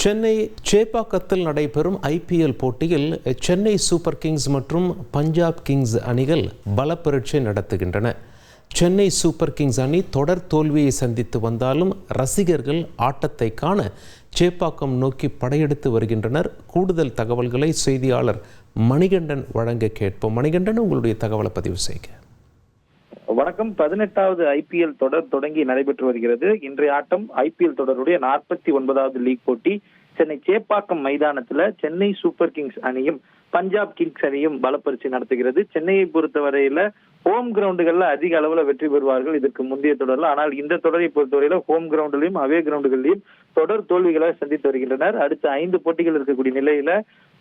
சென்னை சேப்பாக்கத்தில் நடைபெறும் IPL போட்டியில் Chennai super Kings மற்றும் பஞ்சாப் கிங்ஸ் அணிகள் பலப்பரீட்சை நடத்துகின்றன. சென்னை சூப்பர் கிங்ஸ் அணி தொடர் தோல்வியை சந்தித்து வந்தாலும் ரசிகர்கள் ஆட்டத்தை காண சேப்பாக்கம் நோக்கி படையெடுத்து வருகின்றனர். கூடுதல் தகவல்களை செய்தியாளர் மணிகண்டன் வழங்க கேட்போம். மணிகண்டன், உங்களுடைய தகவலை பதிவு செய்க. வணக்கம். 18வது IPL தொடர் தொடங்கி நடைபெற்று வருகிறது. இன்றைய ஆட்டம் IPL தொடருடைய 49வது லீக் போட்டி. சென்னை சேப்பாக்கம் மைதானத்துல சென்னை சூப்பர் கிங்ஸ் அணியும் பஞ்சாப் கிங்ஸ் அணியும் பலப்பரீட்சை நடத்துகிறது. சென்னையை பொறுத்தவரையில ஹோம் கிரவுண்டுகள்ல அதிக அளவுல வெற்றி பெறுவார்கள் இதற்கு முந்தைய தொடர்ல. ஆனால் இந்த தொடரை பொறுத்தவரையில ஹோம் கிரவுண்டிலையும் அவே கிரவுண்டுகளிலும் தொடர் தோல்விகளை சந்தித்து வருகின்றனர். அடுத்த 5 போட்டிகள் இருக்கக்கூடிய நிலையில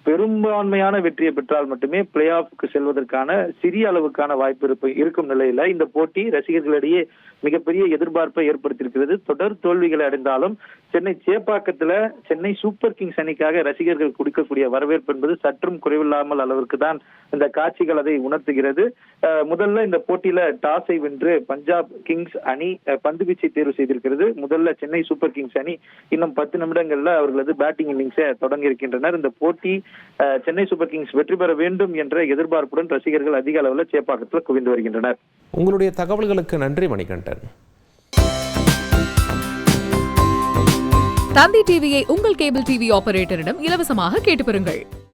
பெரும்பான்மையான வெற்றியை பெற்றால் மட்டுமே பிளே ஆஃப்க்கு செல்வதற்கான சிறிய அளவுக்கான வாய்ப்பு இருக்கும் நிலையில இந்த போட்டி ரசிகர்களிடையே மிகப்பெரிய எதிர்பார்ப்பை ஏற்படுத்தியிருக்கிறது. தொடர் தோல்விகளை அடைந்தாலும் சென்னை சேப்பாக்கத்துல சென்னை சூப்பர் கிங்ஸ் அணிக்காக ரசிகர்கள் கொடுக்கக்கூடிய வரவேற்பு என்பது சற்றும் குறைவில்லாமல் அளவிற்கு தான் இந்த காட்சிகள் அதை உணர்த்துகிறது. முதல்ல இந்த போட்டியில டாஸை வென்று பஞ்சாப் கிங்ஸ் அணி பந்து வீச்சை தேர்வு செய்திருக்கிறது. முதல்ல சென்னை சூப்பர் கிங்ஸ் அணி இன்னும் 10 நிமிடங்கள்ல அவர்களது பேட்டிங் இன்னிங்ஸை தொடங்கி இருக்கின்றனர். இந்த போட்டி சென்னை சூப்பர் கிங்ஸ் வெற்றி பெற வேண்டும் என்ற எதிர்பார்ப்புடன் ரசிகர்கள் அதிக அளவில் சேப்பாக்கத்தில் குவிந்து வருகின்றனர். உங்களுடைய தகவல்களுக்கு நன்றி மணிகண்டன். தந்தி டிவியை உங்கள் கேபிள் டிவி ஆபரேட்டரிடம் இலவசமாக கேட்டு பெறுங்கள்.